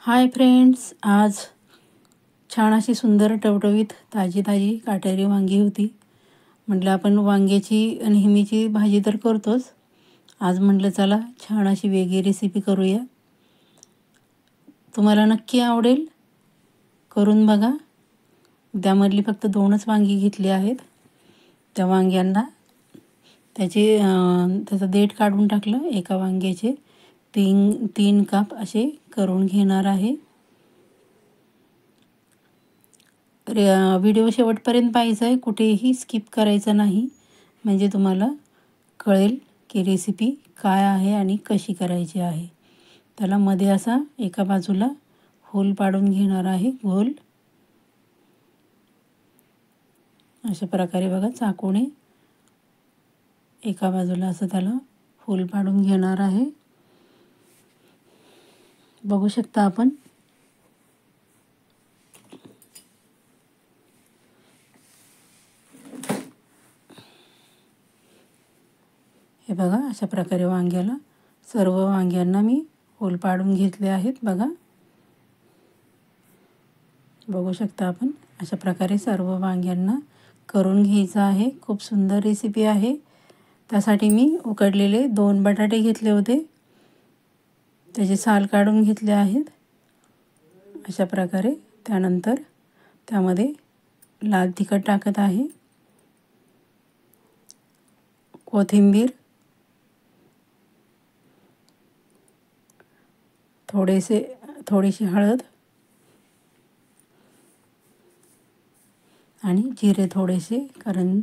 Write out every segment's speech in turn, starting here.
Hi friends, आज छान अशी सुंदर टवटवीत ताजी ताजी काटेरी वांगी होती. म्हटलं आपण वांग्याची नेहमीची भाजी तर करतोच. आज म्हटलं चला छान अशी वेगळी रेसिपी करूया. तुम्हाला नक्की आवडेल, करून बघा. त्यामधली फक्त 2च वांगी घेतली आहेत. त्या वांग्यांना त्याचं देठ काढून टाकलं. एका वांग्याचे 3 काप असे करून घेणार आहे. व्हिडिओ शेवटपर्यंत पाहायचा आहे, कुठेही स्किप करायचं नाही, म्हणजे तुम्हाला कळेल की रेसिपी काय आहे आणि कशी करायची आहे. त्याला मध्ये असा एका बाजूला होल पाडून घेणार आहे, गोल अशा प्रकारे बघा. चाकूने एका बाजूला असं त्याला होल पाडून घेणार आहे. बघू शकता आपण. हे बघा, अशा प्रकारे सर्व वांग्यांना मी होल पाडून घेतले आहेत. बघू शकता आपण. अशा प्रकारे सर्व वांग्यांना करून घ्यायचं आहे. खूप सुंदर रेसिपी आहे. त्यासाठी मी उकडलेले 2 बटाटे घेतले होते, त्याचे साल काढून घेतले आहेत अशा प्रकारे. त्यानंतर त्यामध्ये लाल तिखट टाकत आहे, कोथिंबीर, थोडीशी हळद आणि जिरे थोडेसे, कारण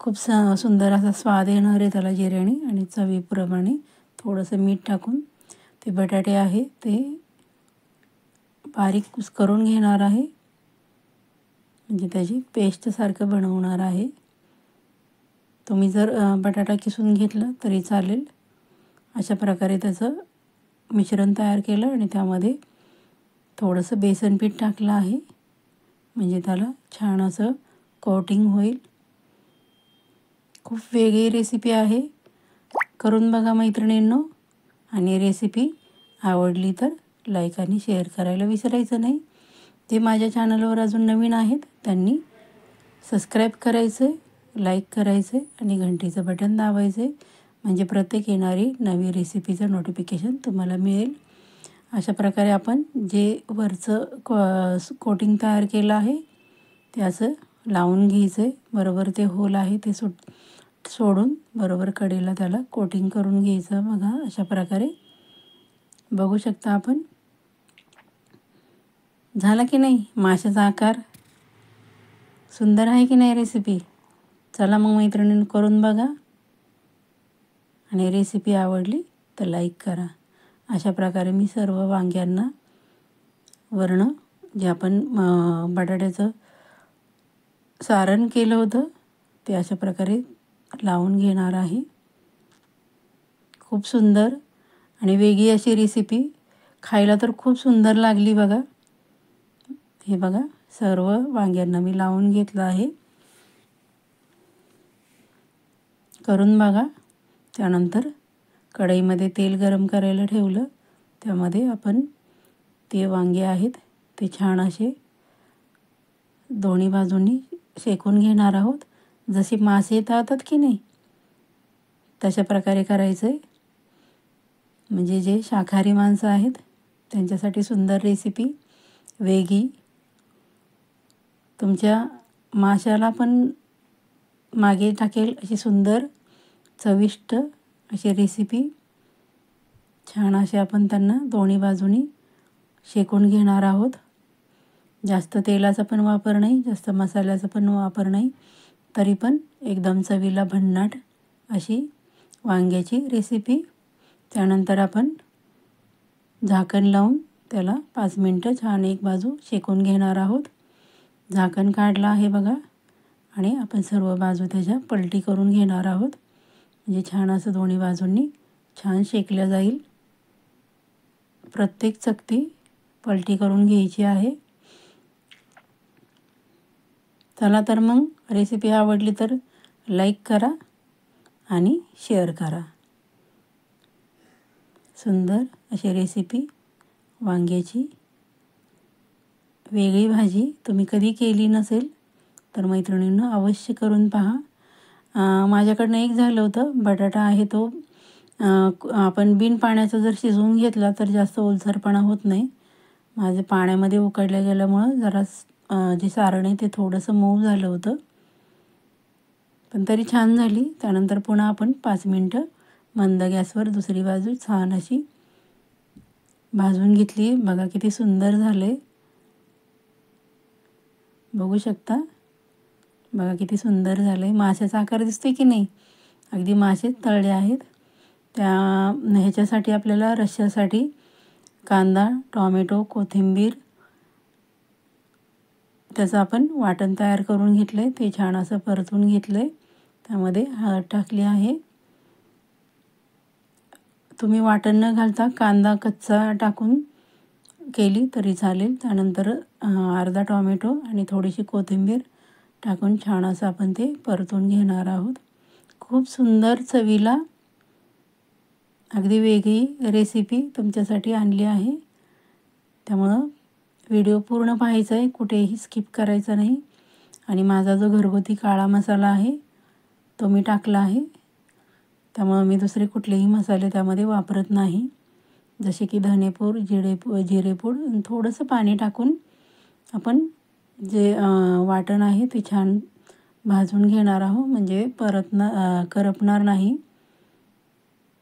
खूप सुंदर असा स्वाद येणार आहे त्याला जिऱ्याने. आणि चवीप्रमाणे थोडंसं मीठ टाकून ते बटाटे आहे ते बारीक करून घेणार आहे, म्हणजे त्याची पेस्टसारखं बनवणार आहे. तुम्ही जर बटाटा किसून घेतलं तरी चालेल. अशा प्रकारे त्याचं मिश्रण तयार केलं आणि त्यामध्ये थोडंसं बेसन पीठ टाकलं आहे, म्हणजे त्याला छान असं कोटिंग होईल. खूप वेगळी रेसिपी आहे, करून बघा मैत्रिणींनो. आणि रेसिपी आवडली तर लाईक आणि शेअर करायला विसरायचं नाही. जे माझ्या चॅनलवर अजून नवीन आहेत त्यांनी सबस्क्राईब करायचं, लाईक करायचं आणि घंटीचं बटन दाबायचं, म्हणजे प्रत्येक येणारी नवी रेसिपीचं नोटिफिकेशन तुम्हाला मिळेल. अशा प्रकारे आपण जे वरचं कोटिंग तयार केलं आहे ते असं लावून घ्यायचं आहे. बरोबर ते होल आहे ते सोडून बरोबर कडेला त्याला कोटिंग करून घ्यायचं. बघा, अशा प्रकारे बघू शकता आपण. झाला की नाही माशाचा आकार? सुंदर आहे की नाही रेसिपी? चला मग मैत्रिणींनी करून बघा, आणि रेसिपी आवडली तर लाईक करा. अशा प्रकारे मी सर्व वांग्यांना वर्ण जे आपण बटाट्याचं सारण केलं होतं ते अशा प्रकारे लावून घेणार आहे. खूप सुंदर आणि वेगळी अशी रेसिपी, खायला तर खूप सुंदर लागली बघा. हे बघा, सर्व वांग्यांना मी लावून घेतलं आहे. करून बघा. त्यानंतर कढईमध्ये तेल गरम करायला ठेवलं. त्यामध्ये आपण ते वांगे आहेत ते छान असे दोन्ही बाजूंनी शेकून घेणार आहोत. जसे मासे तळतात की नाही तशा प्रकारे करायचं आहे, म्हणजे जे शाकाहारी माणसं आहेत त्यांच्यासाठी सुंदर रेसिपी, वेगळी. तुमच्या माशाला पण मागे टाकेल अशी सुंदर चविष्ट अशी रेसिपी. छान असे आपण त्यांना दोन्ही बाजूनी शेकून घेणार आहोत. जास्त तेलाचा पण वापर नाही, जास्त मसाल्याचा पण वापर नाही, तरी पण एकदम चवीला भन्नाट अशी वांग्याची रेसिपी. त्यानंतर आपण झाकण लावून त्याला 5 मिनटं छान एक बाजू शेकून घेणार आहोत. झाकण काढलं आहे बघा, आणि आपण सर्व बाजू त्याच्या पलटी करून घेणार आहोत, म्हणजे छान असं दोन्ही बाजूंनी छान शेकलं जाईल. प्रत्येक चकती पलटी करून घ्यायची आहे. चला तर मग, रेसिपी आवडली तर लाईक करा आणि शेअर करा. सुंदर अशी रेसिपी वांग्याची वेगळी भाजी तुम्ही कधी केली नसेल तर मैत्रिणींनो अवश्य करून पहा. माझ्याकडनं एक झालं होतं. बटाटा आहे तो आपण बिन पाण्याचा जर शिजवून घेतला तर जास्त ओलसरपणा होत नाही. माझे पाण्यामध्ये उकडल्या गेल्यामुळं जरा जे सारण आहे ते थोडंसं मऊ झालं होतं, पण तरी छान झाली. त्यानंतर पुन्हा आपण 5 मिनटं मंद गॅसवर दुसरी बाजू छान अशी भाजून घेतली. बघा किती सुंदर झाले, बघू शकता. बघा किती सुंदर झालं. माशाचा आकार दिसतोय की नाही, अगदी मासे तळले आहेत. ह्याच्यासाठी आपल्याला रश्श्यासाठी कांदा, टॉमॅटो, कोथिंबीर त्याचं आपण वाटण तयार करून घेतलं आहे. ते छान असं परतून घेतलं आहे. त्यामध्ये हळद टाकली आहे. तुम्ही वाटण न घालता कांदा कच्चा टाकून केली तरी चालेल. त्यानंतर अर्धा टॉमॅटो आणि थोडीशी कोथिंबीर टाकून छान असं आपण ते परतून घेणार आहोत. खूप सुंदर चवीला अगदी वेगळी रेसिपी तुमच्यासाठी आणली आहे. त्यामुळं व्हिडिओ पूर्ण पाहायचा आहे, कुठेही स्किप करायचा नाही. आणि माझा जो घरगुती काळा मसाला आहे तो मी टाकला आहे. त्यामुळं मी दुसरे कुठलेही मसाले त्यामध्ये वापरत नाही, जसे की धनेपूड, जिरेपूड. थोडंसं पाणी टाकून आपण जे वाटण आहे ते छान भाजून घेणार आहोत, म्हणजे करपणार नाही.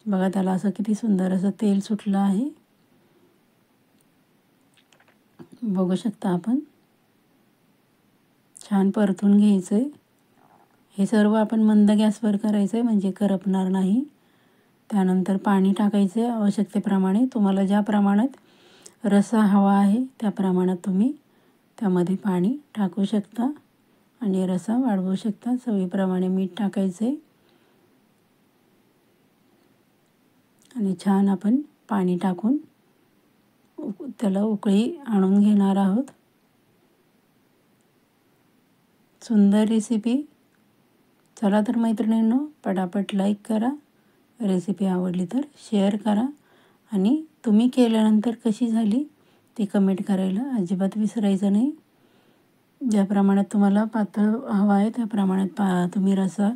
बघा त्याला असं किती सुंदर असं तेल सुटलं आहे, बघू शकता आपण. छान परतून घ्यायचं आहे. हे सर्व आपण मंद गॅसवर करायचं आहे म्हणजे करपणार नाही. त्यानंतर पाणी टाकायचं आहे आवश्यकतेप्रमाणे. तुम्हाला ज्या प्रमाणात रस्सा हवा आहे त्या प्रमाणात तुम्ही त्यामध्ये पाणी टाकू शकता आणि रस्सा वाढवू शकता. चवीप्रमाणे मीठ टाकायचं आहे आणि छान आपण पाणी टाकून त्याला उकळी आणून घेणार आहोत. सुंदर रेसिपी. चला तर मैत्रिणींनो, पटापट लाईक करा. रेसिपी आवडली तर शेअर करा आणि तुम्ही केल्यानंतर कशी झाली ती कमेंट करायला अजिबात विसरायचं नाही. ज्या प्रमाणात तुम्हाला पातळ हवा आहे त्या प्रमाणात तुम्ही रस्सा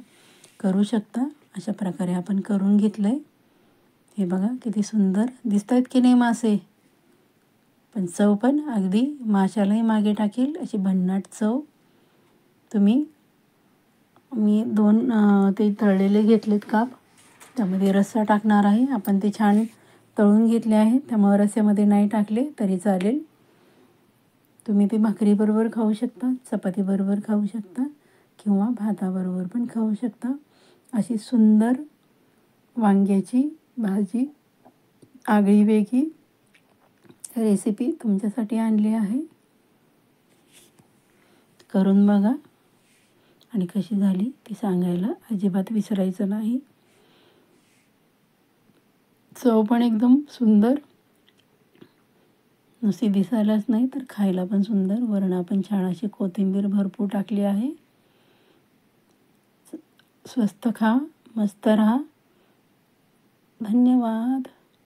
करू शकता. अशा प्रकारे आपण करून घेतलं आहे. हे बघा किती सुंदर दिसत आहेत की नाही मासे, पण चव पण अगदी माशालाही मागे टाकेल अशी भन्नाट चव. मी 2 ते तळलेले घेतलेत काप, त्यामध्ये रस्सा टाकणार आहे. आपण ते छान तळून घेतले आहे, त्यामुळे रस्स्यामध्ये नाही टाकले तरी चालेल. तुम्ही ते भाकरीबरोबर खाऊ शकता, चपातीबरोबर खाऊ शकता किंवा भाताबरोबर पण खाऊ शकता. अशी सुंदर वांग्याची भाजी आगळी वेगळी रेसिपी तुमच्यासाठी आणली आहे. करून बघा आणि कशी झाली ती सांगायला अजिबात विसरायचं नाही. चव पण एकदम सुंदर, नुसती दिसायलाच नाही तर खायला पण सुंदर. वरून आपण छान अशी कोथिंबीर भरपूर टाकली आहे. स्वस्त खा, मस्त राहा. धन्यवाद.